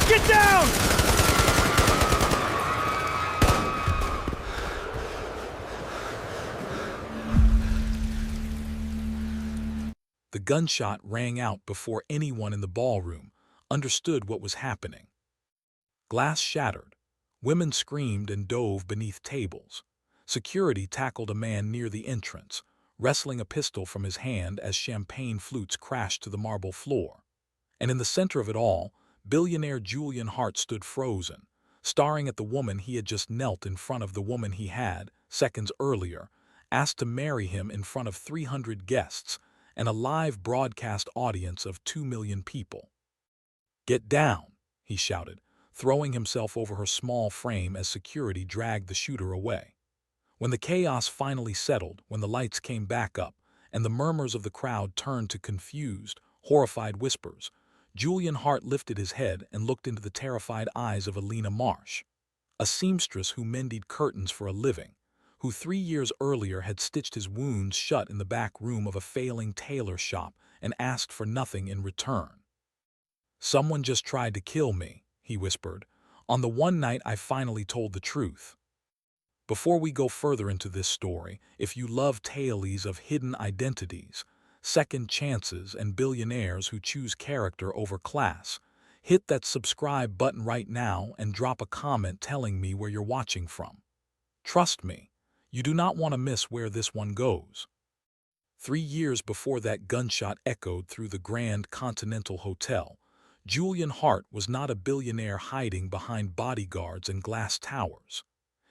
Get down! The gunshot rang out before anyone in the ballroom understood what was happening. Glass shattered. Women screamed and dove beneath tables. Security tackled a man near the entrance, wresting a pistol from his hand as champagne flutes crashed to the marble floor. And in the center of it all, billionaire Julian Hart stood frozen, staring at the woman he had just knelt in front of, the woman he had, seconds earlier, asked to marry him in front of 300 guests and a live broadcast audience of 2 million people. "Get down," he shouted, throwing himself over her small frame as security dragged the shooter away. When the chaos finally settled, when the lights came back up, and the murmurs of the crowd turned to confused, horrified whispers, Julian Hart lifted his head and looked into the terrified eyes of Elena Marsh, a seamstress who mended curtains for a living, who 3 years earlier had stitched his wounds shut in the back room of a failing tailor shop and asked for nothing in return. "Someone just tried to kill me," he whispered, "on the one night I finally told the truth." Before we go further into this story, if you love tales of hidden identities, second chances, and billionaires who choose character over class, hit that subscribe button right now and drop a comment telling me where you're watching from. Trust me, you do not want to miss where this one goes. 3 years before that gunshot echoed through the Grand Continental Hotel, Julian Hart was not a billionaire hiding behind bodyguards and glass towers.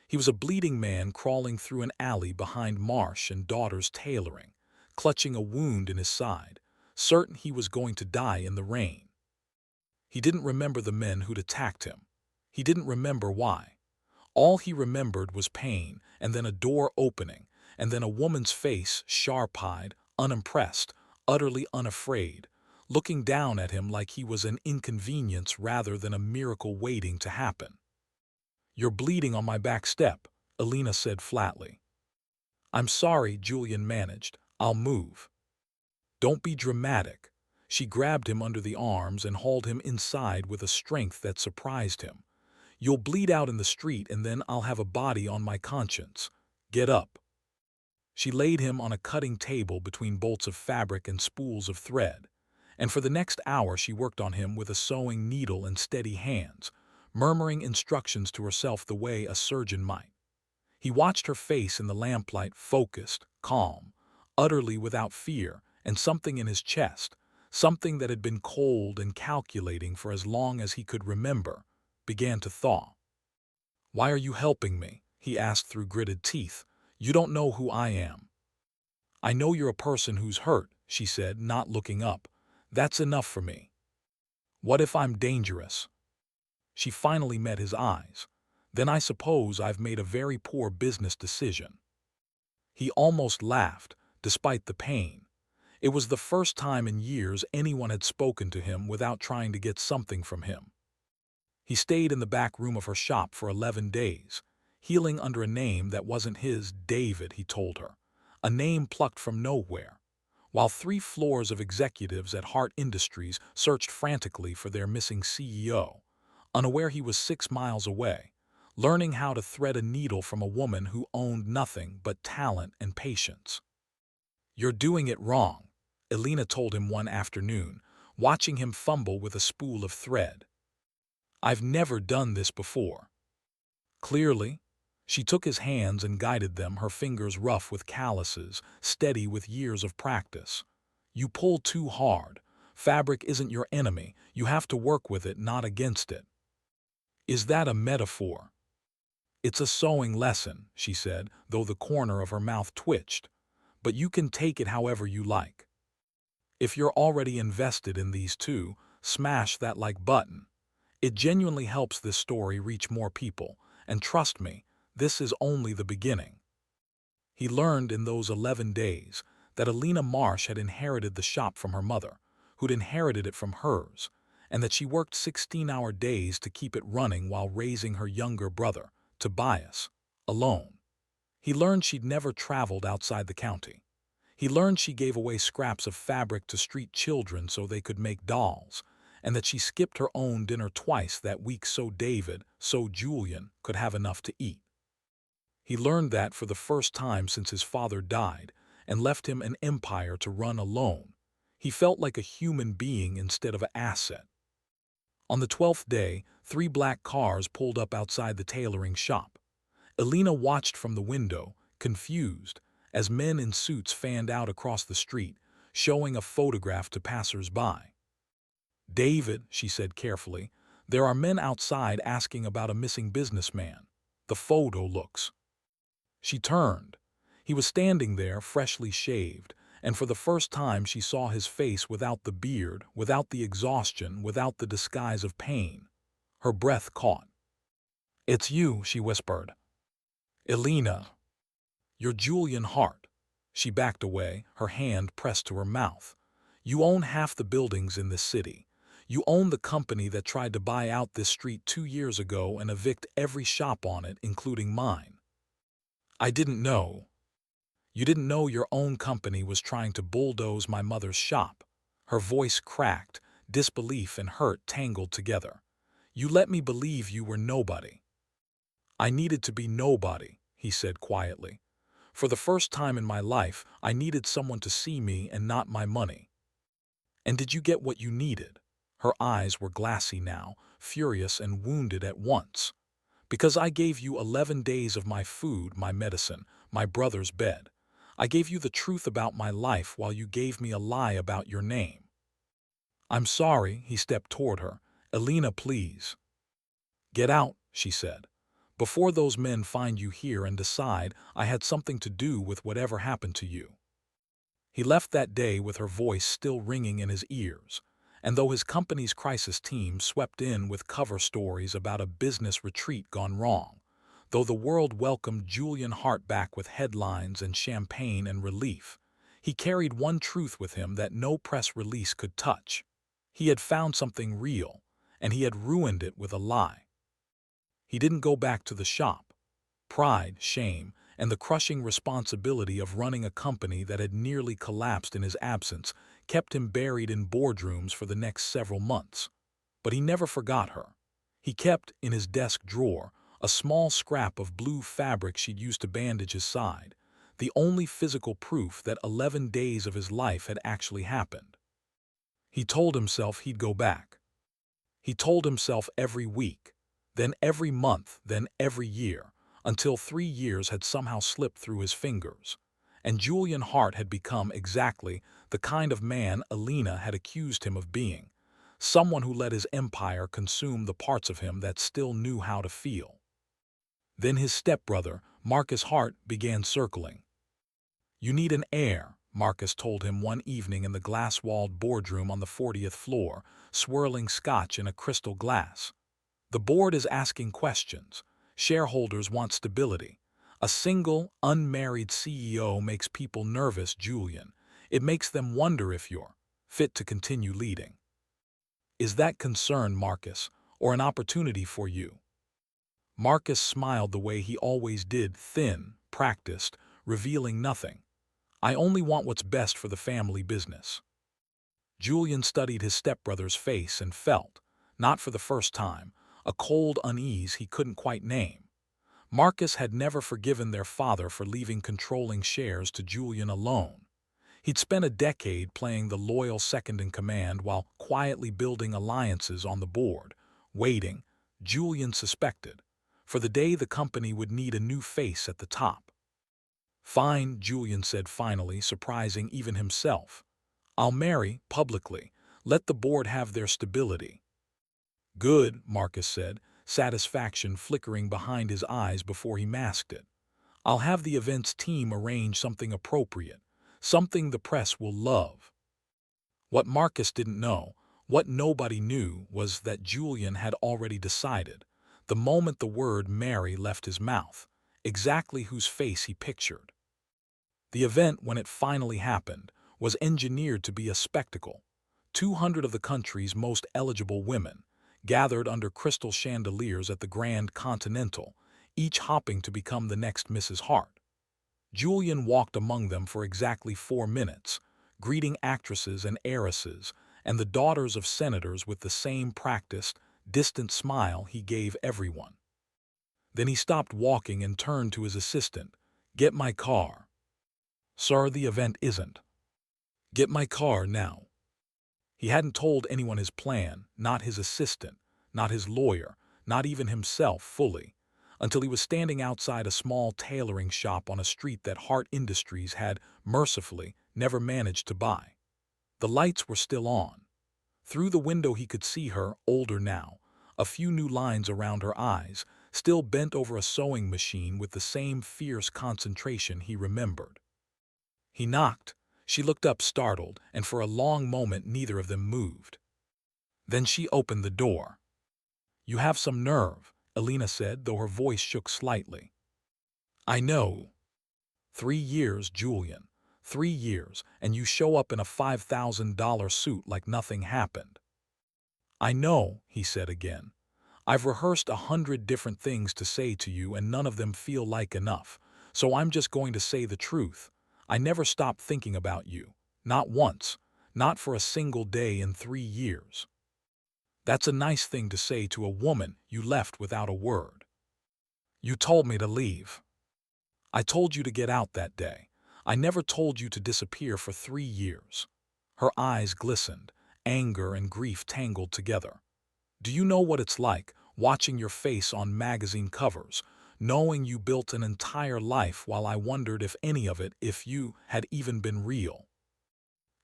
He was a bleeding man crawling through an alley behind Marsh and Daughter's tailoring, clutching a wound in his side, certain he was going to die in the rain. He didn't remember the men who'd attacked him. He didn't remember why. All he remembered was pain, and then a door opening, and then a woman's face, sharp-eyed, unimpressed, utterly unafraid, looking down at him like he was an inconvenience rather than a miracle waiting to happen. "You're bleeding on my back step," Elena said flatly. "I'm sorry," Julian managed. "I'll move." "Don't be dramatic." She grabbed him under the arms and hauled him inside with a strength that surprised him. "You'll bleed out in the street and then I'll have a body on my conscience. Get up." She laid him on a cutting table between bolts of fabric and spools of thread, and for the next hour she worked on him with a sewing needle and steady hands, murmuring instructions to herself the way a surgeon might. He watched her face in the lamplight, focused, calm, utterly without fear, and something in his chest, something that had been cold and calculating for as long as he could remember, began to thaw. "Why are you helping me?" he asked through gritted teeth. "You don't know who I am." "I know you're a person who's hurt," she said, not looking up. "That's enough for me." "What if I'm dangerous?" She finally met his eyes. "Then I suppose I've made a very poor business decision." He almost laughed, despite the pain. It was the first time in years anyone had spoken to him without trying to get something from him. He stayed in the back room of her shop for 11 days, healing under a name that wasn't his. David, he told her, a name plucked from nowhere, while 3 floors of executives at Hart Industries searched frantically for their missing CEO, unaware he was 6 miles away, learning how to thread a needle from a woman who owned nothing but talent and patience. "You're doing it wrong," Elena told him one afternoon, watching him fumble with a spool of thread. "I've never done this before." Clearly, she took his hands and guided them, her fingers rough with calluses, steady with years of practice. "You pull too hard. Fabric isn't your enemy. You have to work with it, not against it." "Is that a metaphor?" "It's a sewing lesson," she said, though the corner of her mouth twitched. "But you can take it however you like. If you're already invested in these two, smash that like button. It genuinely helps this story reach more people, and trust me, this is only the beginning." He learned in those 11 days that Elena Marsh had inherited the shop from her mother, who'd inherited it from hers, and that she worked 16-hour days to keep it running while raising her younger brother, Tobias, alone. He learned she'd never traveled outside the county. He learned she gave away scraps of fabric to street children so they could make dolls, and that she skipped her own dinner twice that week so Julian, could have enough to eat. He learned that for the first time since his father died and left him an empire to run alone. He felt like a human being instead of an asset. On the 12th day, 3 black cars pulled up outside the tailoring shop. Elena watched from the window, confused, as men in suits fanned out across the street, showing a photograph to passers-by. "David," she said carefully, "there are men outside asking about a missing businessman. The photo looks." She turned. He was standing there, freshly shaved, and for the first time she saw his face without the beard, without the exhaustion, without the disguise of pain. Her breath caught. "It's you," she whispered. "Elena. You're Julian Hart." She backed away, her hand pressed to her mouth. "You own half the buildings in this city. You own the company that tried to buy out this street 2 years ago and evict every shop on it, including mine. I didn't know. You didn't know your own company was trying to bulldoze my mother's shop." Her voice cracked, disbelief and hurt tangled together. "You let me believe you were nobody." "I needed to be nobody," he said quietly. "For the first time in my life, I needed someone to see me and not my money." "And did you get what you needed?" Her eyes were glassy now, furious and wounded at once. "Because I gave you 11 days of my food, my medicine, my brother's bed. I gave you the truth about my life while you gave me a lie about your name." "I'm sorry," he stepped toward her. "Elena, please." "Get out," she said, "before those men find you here and decide I had something to do with whatever happened to you." He left that day with her voice still ringing in his ears, and though his company's crisis team swept in with cover stories about a business retreat gone wrong, though the world welcomed Julian Hart back with headlines and champagne and relief, he carried one truth with him that no press release could touch. He had found something real, and he had ruined it with a lie. He didn't go back to the shop. Pride, shame, and the crushing responsibility of running a company that had nearly collapsed in his absence kept him buried in boardrooms for the next several months. But he never forgot her. He kept, in his desk drawer, a small scrap of blue fabric she'd used to bandage his side, the only physical proof that 11 days of his life had actually happened. He told himself he'd go back. He told himself every week, then every month, then every year, until 3 years had somehow slipped through his fingers, and Julian Hart had become exactly the kind of man Elena had accused him of being, someone who let his empire consume the parts of him that still knew how to feel. Then his stepbrother, Marcus Hart, began circling. "You need an heir," Marcus told him one evening in the glass-walled boardroom on the 40th floor, swirling scotch in a crystal glass. "The board is asking questions. Shareholders want stability. A single, unmarried CEO makes people nervous, Julian. It makes them wonder if you're fit to continue leading. Is that concern, Marcus, or an opportunity for you?" Marcus smiled the way he always did, thin, practiced, revealing nothing. "I only want what's best for the family business." Julian studied his stepbrother's face and felt, not for the first time, a cold unease he couldn't quite name. Marcus had never forgiven their father for leaving controlling shares to Julian alone. He'd spent a decade playing the loyal second-in-command while quietly building alliances on the board, waiting, Julian suspected, for the day the company would need a new face at the top. "Fine," Julian said finally, surprising even himself. "I'll marry, publicly. Let the board have their stability." "Good," Marcus said, satisfaction flickering behind his eyes before he masked it. "I'll have the events team arrange something appropriate, something the press will love." What Marcus didn't know, what nobody knew, was that Julian had already decided, the moment the word marry left his mouth, exactly whose face he pictured. The event, when it finally happened, was engineered to be a spectacle. 200 of the country's most eligible women gathered under crystal chandeliers at the Grand Continental, each hopping to become the next Mrs. Hart. Julian walked among them for exactly 4 minutes, greeting actresses and heiresses, and the daughters of senators with the same practiced, distant smile he gave everyone. Then he stopped walking and turned to his assistant. "Get my car." "Sir, the event isn't." "Get my car now." He hadn't told anyone his plan, not his assistant, not his lawyer, not even himself fully, until he was standing outside a small tailoring shop on a street that Hart Industries had, mercifully, never managed to buy. The lights were still on. Through the window he could see her, older now, a few new lines around her eyes, still bent over a sewing machine with the same fierce concentration he remembered. He knocked. She looked up startled, and for a long moment neither of them moved. Then she opened the door. "You have some nerve," Elena said, though her voice shook slightly. "I know. 3 years, Julian. 3 years, and you show up in a $5,000 suit like nothing happened." "I know," he said again. "I've rehearsed 100 different things to say to you and none of them feel like enough, so I'm just going to say the truth. I never stopped thinking about you. Not once. Not for a single day in 3 years." "That's a nice thing to say to a woman you left without a word." "You told me to leave." "I told you to get out that day. I never told you to disappear for 3 years." Her eyes glistened, anger and grief tangled together. "Do you know what it's like, watching your face on magazine covers, knowing you built an entire life while I wondered if any of it, if you, had even been real?"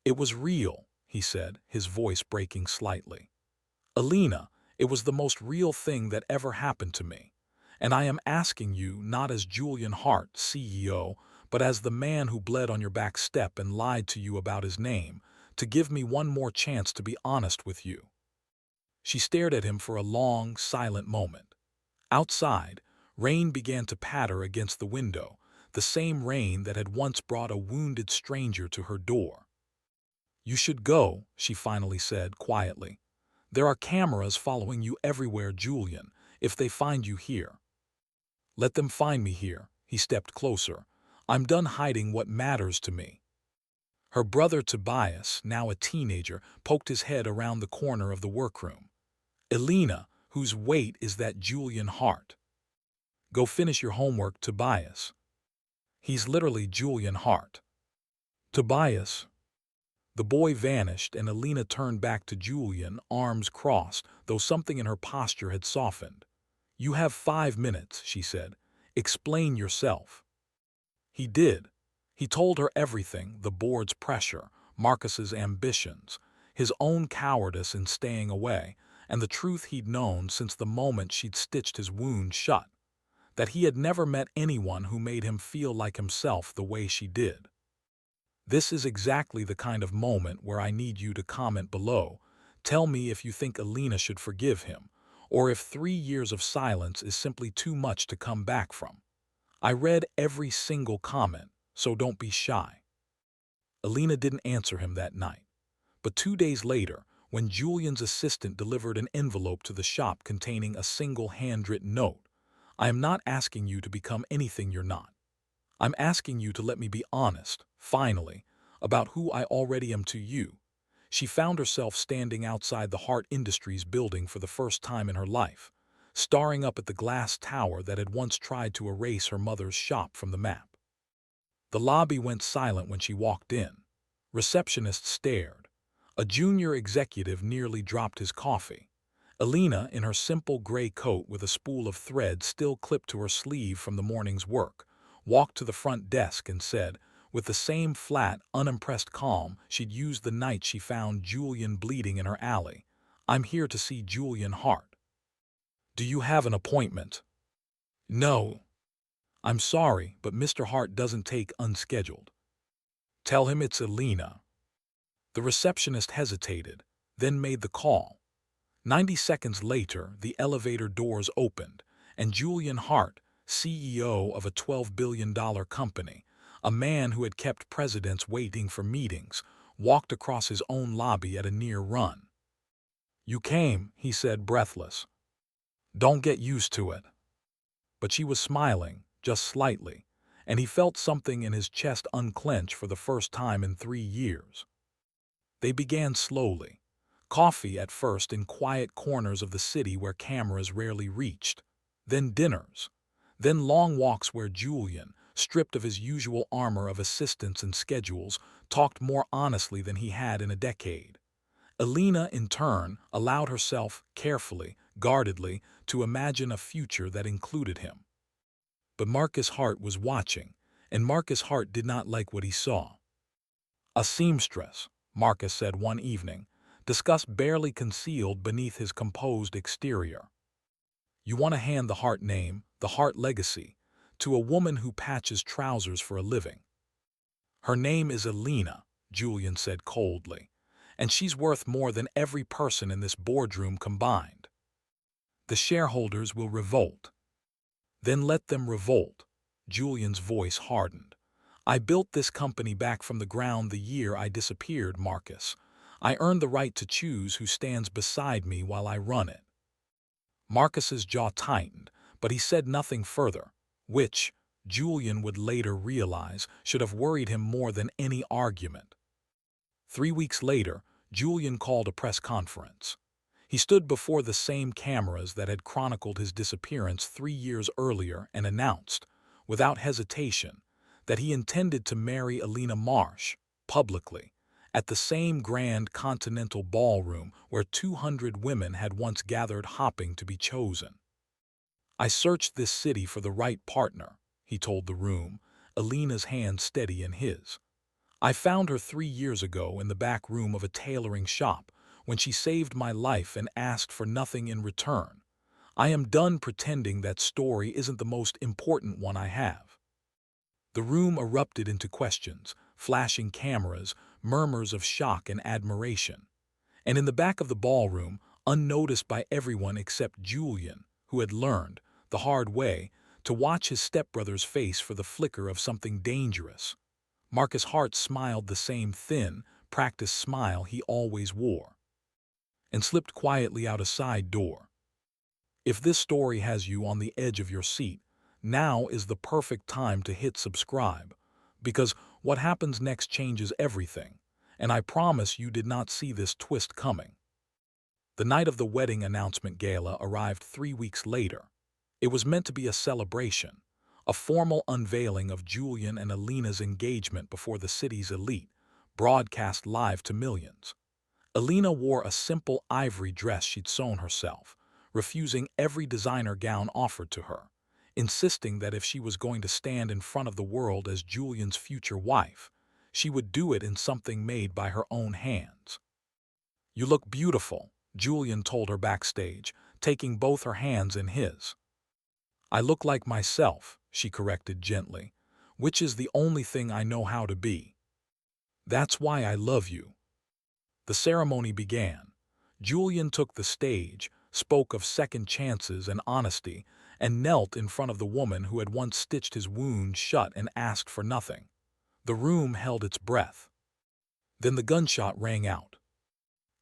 "It was real," he said, his voice breaking slightly. "Elena, it was the most real thing that ever happened to me. And I am asking you, not as Julian Hart, CEO, but as the man who bled on your back step and lied to you about his name, to give me one more chance to be honest with you." She stared at him for a long, silent moment. Outside, rain began to patter against the window, the same rain that had once brought a wounded stranger to her door. "You should go," she finally said quietly. "There are cameras following you everywhere, Julian, if they find you here." "Let them find me here." He stepped closer. "I'm done hiding what matters to me." Her brother Tobias, now a teenager, poked his head around the corner of the workroom. "Elena, whose weight is that Julian Hart?" "Go finish your homework, Tobias." "He's literally Julian Hart." "Tobias." The boy vanished, and Elena turned back to Julian, arms crossed, though something in her posture had softened. "You have 5 minutes," she said. "Explain yourself." He did. He told her everything: the board's pressure, Marcus's ambitions, his own cowardice in staying away, and the truth he'd known since the moment she'd stitched his wound shut, that he had never met anyone who made him feel like himself the way she did. "This is exactly the kind of moment where I need you to comment below. Tell me if you think Elena should forgive him, or if 3 years of silence is simply too much to come back from. I read every single comment, so don't be shy." Elena didn't answer him that night. But 2 days later, when Julian's assistant delivered an envelope to the shop containing a single handwritten note, "I am not asking you to become anything you're not. I'm asking you to let me be honest, finally, about who I already am to you." She found herself standing outside the Hart Industries building for the first time in her life, staring up at the glass tower that had once tried to erase her mother's shop from the map. The lobby went silent when she walked in. Receptionists stared. A junior executive nearly dropped his coffee. Elena, in her simple gray coat with a spool of thread still clipped to her sleeve from the morning's work, walked to the front desk and said, with the same flat, unimpressed calm she'd used the night she found Julian bleeding in her alley, "I'm here to see Julian Hart." "Do you have an appointment?" "No." "I'm sorry, but Mr. Hart doesn't take unscheduled." "Tell him it's Elena." The receptionist hesitated, then made the call. 90 seconds later, the elevator doors opened, and Julian Hart, CEO of a $12 billion company, a man who had kept presidents waiting for meetings, walked across his own lobby at a near run. "You came," he said, breathless. "Don't get used to it." But she was smiling, just slightly, and he felt something in his chest unclench for the first time in 3 years. They began slowly. Coffee at first in quiet corners of the city where cameras rarely reached. Then dinners. Then long walks where Julian, stripped of his usual armor of assistants and schedules, talked more honestly than he had in a decade. Elena, in turn, allowed herself, carefully, guardedly, to imagine a future that included him. But Marcus Hart was watching, and Marcus Hart did not like what he saw. A seamstress, Marcus said one evening, disgust barely concealed beneath his composed exterior. You want to hand the Hart name, the Hart legacy, to a woman who patches trousers for a living. Her name is Elena, Julian said coldly, and she's worth more than every person in this boardroom combined. The shareholders will revolt. Then let them revolt. Julian's voice hardened. I built this company back from the ground the year I disappeared, Marcus. I earned the right to choose who stands beside me while I run it. Marcus's jaw tightened, but he said nothing further, which, Julian would later realize, should have worried him more than any argument. 3 weeks later, Julian called a press conference. He stood before the same cameras that had chronicled his disappearance 3 years earlier and announced, without hesitation, that he intended to marry Elena Marsh, publicly, at the same grand continental ballroom where 200 women had once gathered hoping to be chosen. I searched this city for the right partner, he told the room, Elena's hand steady in his. I found her 3 years ago in the back room of a tailoring shop when she saved my life and asked for nothing in return. I am done pretending that story isn't the most important one I have. The room erupted into questions, flashing cameras, murmurs of shock and admiration. And in the back of the ballroom, unnoticed by everyone except Julian, who had learned, the hard way, to watch his stepbrother's face for the flicker of something dangerous, Marcus Hart smiled the same thin, practiced smile he always wore, and slipped quietly out a side door. If this story has you on the edge of your seat, now is the perfect time to hit subscribe, because what happens next changes everything, and I promise you did not see this twist coming. The night of the wedding announcement gala arrived 3 weeks later. It was meant to be a celebration, a formal unveiling of Julian and Elena's engagement before the city's elite, broadcast live to millions. Elena wore a simple ivory dress she'd sewn herself, refusing every designer gown offered to her, insisting that if she was going to stand in front of the world as Julian's future wife, she would do it in something made by her own hands. You look beautiful, Julian told her backstage, taking both her hands in his. I look like myself, she corrected gently, which is the only thing I know how to be. That's why I love you. The ceremony began. Julian took the stage, spoke of second chances and honesty, and knelt in front of the woman who had once stitched his wound shut and asked for nothing. The room held its breath. Then the gunshot rang out.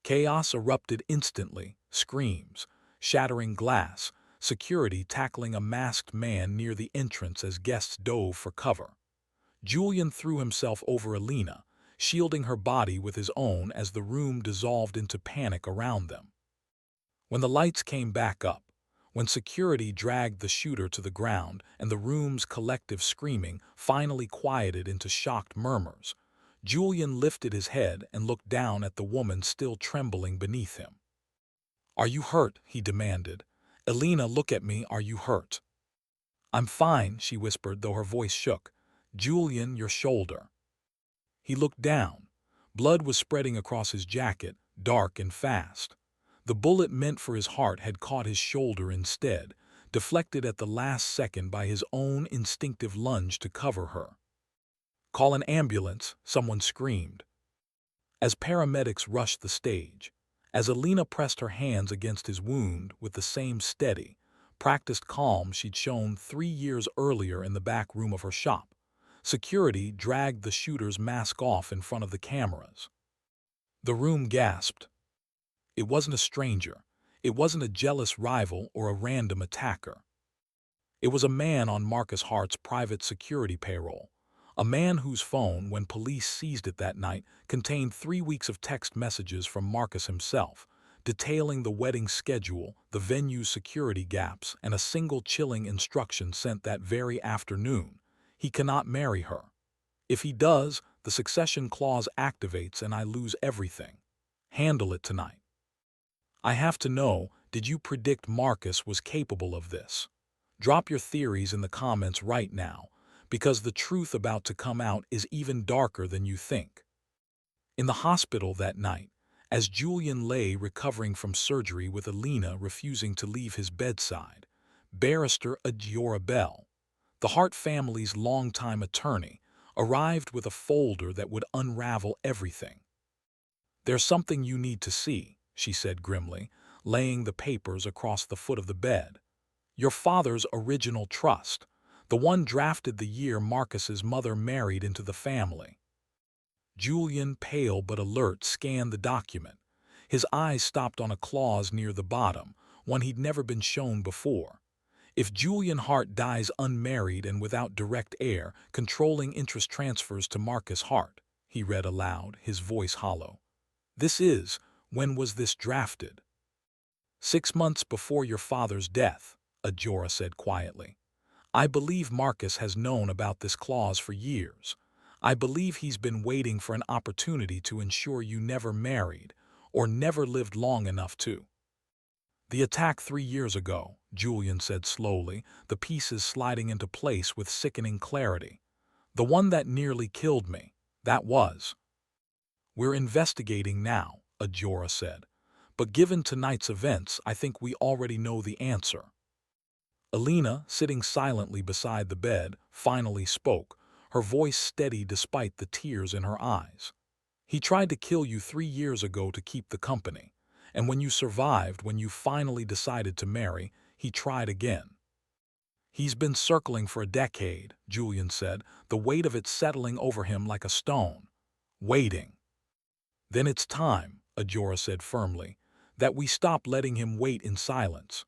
Chaos erupted instantly, screams, shattering glass, security tackling a masked man near the entrance as guests dove for cover. Julian threw himself over Elena, shielding her body with his own as the room dissolved into panic around them. When the lights came back up, when security dragged the shooter to the ground and the room's collective screaming finally quieted into shocked murmurs, Julian lifted his head and looked down at the woman still trembling beneath him. Are you hurt? He demanded. Elena, look at me, are you hurt? I'm fine, she whispered, though her voice shook. Julian, your shoulder. He looked down. Blood was spreading across his jacket, dark and fast. The bullet meant for his heart had caught his shoulder instead, deflected at the last second by his own instinctive lunge to cover her. Call an ambulance, someone screamed. As paramedics rushed the stage, as Elena pressed her hands against his wound with the same steady, practiced calm she'd shown 3 years earlier in the back room of her shop, security dragged the shooter's mask off in front of the cameras. The room gasped. It wasn't a stranger. It wasn't a jealous rival or a random attacker. It was a man on Marcus Hart's private security payroll, A man whose phone, when police seized it that night, contained 3 weeks of text messages from Marcus himself, detailing the wedding schedule, the venue's security gaps, and a single chilling instruction sent that very afternoon: he cannot marry her. If he does, the succession clause activates and I lose everything. Handle it tonight. I have to know, did you predict Marcus was capable of this? Drop your theories in the comments right now, because the truth about to come out is even darker than you think. In the hospital that night, as Julian lay recovering from surgery with Elena refusing to leave his bedside, barrister Adjora Bell, the Hart family's longtime attorney, arrived with a folder that would unravel everything. "There's something you need to see," she said grimly, laying the papers across the foot of the bed. "Your father's original trust, the one drafted the year Marcus's mother married into the family." Julian, pale but alert, scanned the document. His eyes stopped on a clause near the bottom, one he'd never been shown before. "If Julian Hart dies unmarried and without direct heir, controlling interest transfers to Marcus Hart," he read aloud, his voice hollow. When was this drafted?" "6 months before your father's death," Adjora said quietly. "I believe Marcus has known about this clause for years. I believe he's been waiting for an opportunity to ensure you never married, or never lived long enough to." "The attack 3 years ago," Julian said slowly, the pieces sliding into place with sickening clarity. "The one that nearly killed me, that was." "We're investigating now," Adjora said. "But given tonight's events, I think we already know the answer." Elena, sitting silently beside the bed, finally spoke, her voice steady despite the tears in her eyes. "He tried to kill you 3 years ago to keep the company. And when you survived, when you finally decided to marry, he tried again." "He's been circling for a decade," Julian said, the weight of it settling over him like a stone. "Waiting." "Then it's time," Adjora said firmly, "that we stop letting him wait in silence."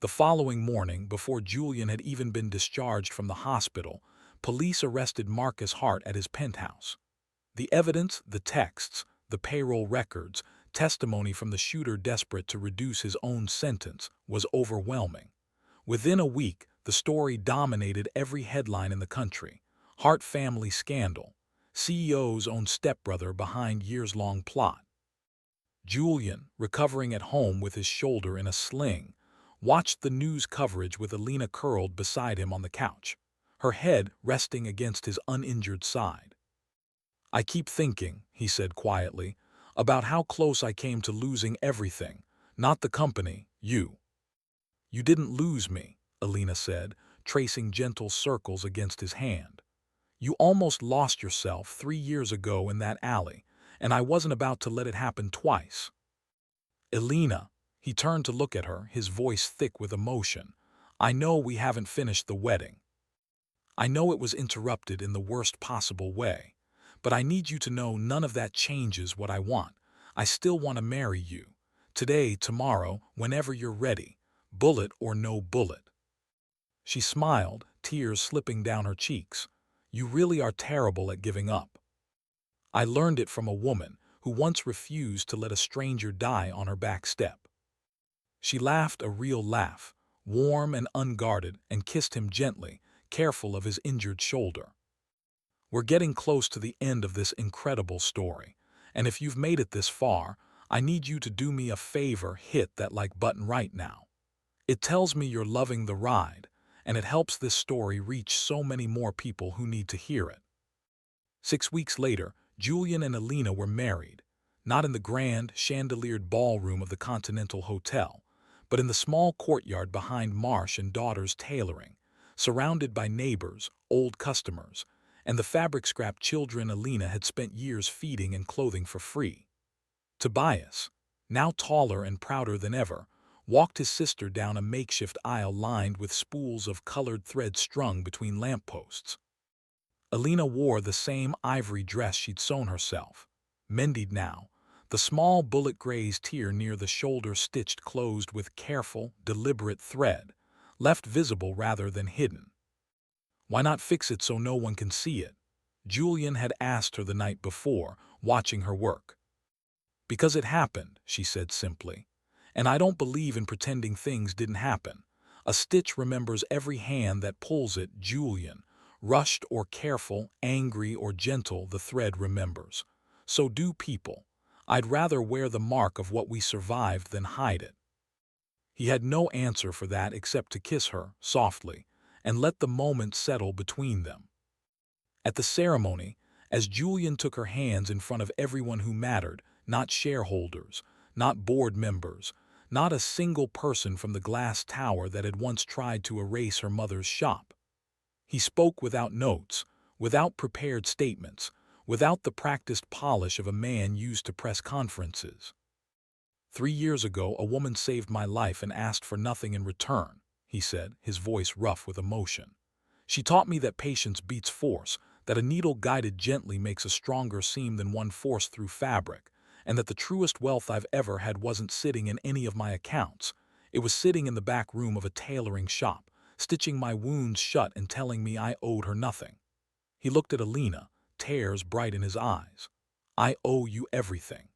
The following morning, before Julian had even been discharged from the hospital, police arrested Marcus Hart at his penthouse. The evidence, the texts, the payroll records, testimony from the shooter desperate to reduce his own sentence, was overwhelming. Within a week, the story dominated every headline in the country. Hart family scandal. CEO's own stepbrother behind years-long plot. Julian, recovering at home with his shoulder in a sling, watched the news coverage with Elena curled beside him on the couch, her head resting against his uninjured side. "I keep thinking," he said quietly, "about how close I came to losing everything. Not the company, you." "You didn't lose me," Elena said, tracing gentle circles against his hand. "You almost lost yourself 3 years ago in that alley, and I wasn't about to let it happen twice." "Elena," he turned to look at her, his voice thick with emotion, "I know we haven't finished the wedding. I know it was interrupted in the worst possible way. But I need you to know none of that changes what I want. I still want to marry you. Today, tomorrow, whenever you're ready. Bullet or no bullet." She smiled, tears slipping down her cheeks. "You really are terrible at giving up. I learned it from a woman who once refused to let a stranger die on her back step." She laughed a real laugh, warm and unguarded, and kissed him gently, careful of his injured shoulder. "We're getting close to the end of this incredible story, and if you've made it this far, I need you to do me a favor: hit that like button right now. It tells me you're loving the ride, and it helps this story reach so many more people who need to hear it." 6 weeks later, Julian and Elena were married, not in the grand, chandeliered ballroom of the Continental Hotel, but in the small courtyard behind Marsh and Daughter's tailoring, surrounded by neighbors, old customers, and the fabric scrap children Elena had spent years feeding and clothing for free. Tobias, now taller and prouder than ever, walked his sister down a makeshift aisle lined with spools of colored thread strung between lampposts. Elena wore the same ivory dress she'd sewn herself, mended now, the small bullet grazed tear near the shoulder stitched closed with careful, deliberate thread, left visible rather than hidden. Why not fix it so no one can see it? Julian had asked her the night before, watching her work. Because it happened, she said simply. And I don't believe in pretending things didn't happen. A stitch remembers every hand that pulls it, Julian. Rushed or careful, angry or gentle, the thread remembers. So do people. I'd rather wear the mark of what we survived than hide it. He had no answer for that except to kiss her, softly, and let the moment settle between them. At the ceremony, as Julian took her hands in front of everyone who mattered, not shareholders, not board members, not a single person from the glass tower that had once tried to erase her mother's shop. He spoke without notes, without prepared statements, without the practiced polish of a man used to press conferences. 3 years ago, a woman saved my life and asked for nothing in return, he said, his voice rough with emotion. She taught me that patience beats force, that a needle guided gently makes a stronger seam than one forced through fabric, and that the truest wealth I've ever had wasn't sitting in any of my accounts. It was sitting in the back room of a tailoring shop, stitching my wounds shut and telling me I owed her nothing. He looked at Elena, tears bright in his eyes. I owe you everything.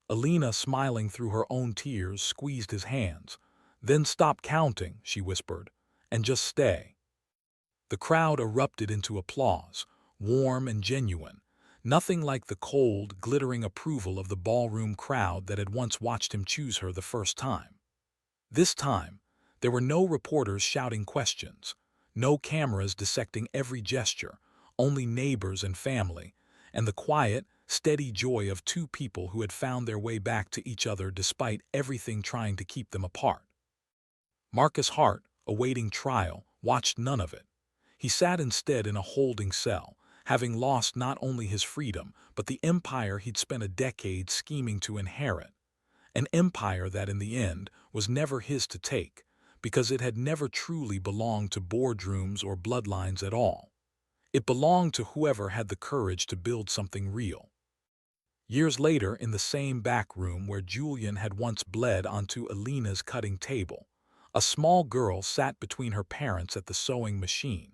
Elena, smiling through her own tears, squeezed his hands. Then stop counting, she whispered, and just stay. The crowd erupted into applause, warm and genuine, nothing like the cold, glittering approval of the ballroom crowd that had once watched him choose her the first time. This time, there were no reporters shouting questions, no cameras dissecting every gesture, only neighbors and family, and the quiet, steady joy of two people who had found their way back to each other despite everything trying to keep them apart. Marcus Hart, awaiting trial, watched none of it. He sat instead in a holding cell, having lost not only his freedom, but the empire he'd spent a decade scheming to inherit. An empire that, in the end, was never his to take, because it had never truly belonged to boardrooms or bloodlines at all. It belonged to whoever had the courage to build something real. Years later, in the same back room where Julian had once bled onto Elena's cutting table, a small girl sat between her parents at the sewing machine,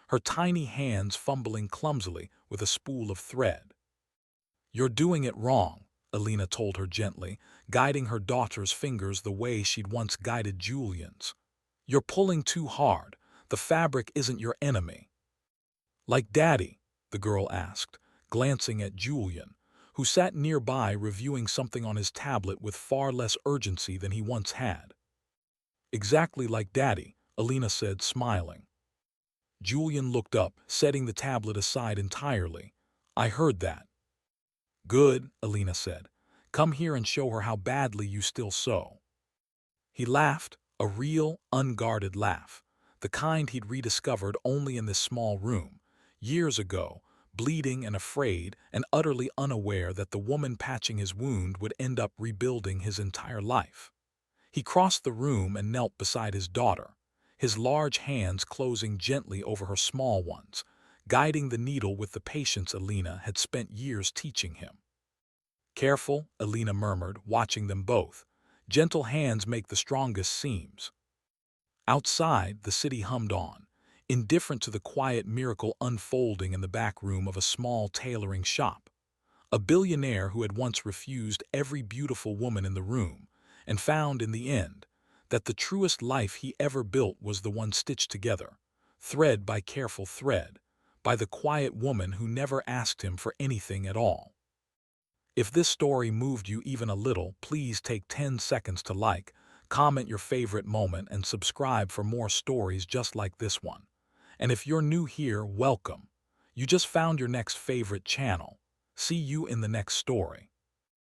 her tiny hands fumbling clumsily with a spool of thread. "You're doing it wrong," Elena told her gently, guiding her daughter's fingers the way she'd once guided Julian's. "You're pulling too hard. The fabric isn't your enemy." "Like Daddy?" the girl asked, glancing at Julian, who sat nearby reviewing something on his tablet with far less urgency than he once had. "Exactly like Daddy," Elena said, smiling. Julian looked up, setting the tablet aside entirely. "I heard that." "Good," Elena said. "Come here and show her how badly you still sew." He laughed, a real, unguarded laugh, the kind he'd rediscovered only in this small room, years ago, bleeding and afraid and utterly unaware that the woman patching his wound would end up rebuilding his entire life. He crossed the room and knelt beside his daughter, his large hands closing gently over her small ones, guiding the needle with the patience Elena had spent years teaching him. "Careful," Elena murmured, watching them both. "Gentle hands make the strongest seams." Outside, the city hummed on, indifferent to the quiet miracle unfolding in the back room of a small tailoring shop. A billionaire who had once refused every beautiful woman in the room, and found in the end that the truest life he ever built was the one stitched together, thread by careful thread, by the quiet woman who never asked him for anything at all. If this story moved you even a little, please take 10 seconds to like, comment your favorite moment, and subscribe for more stories just like this one. And if you're new here, welcome. You just found your next favorite channel. See you in the next story.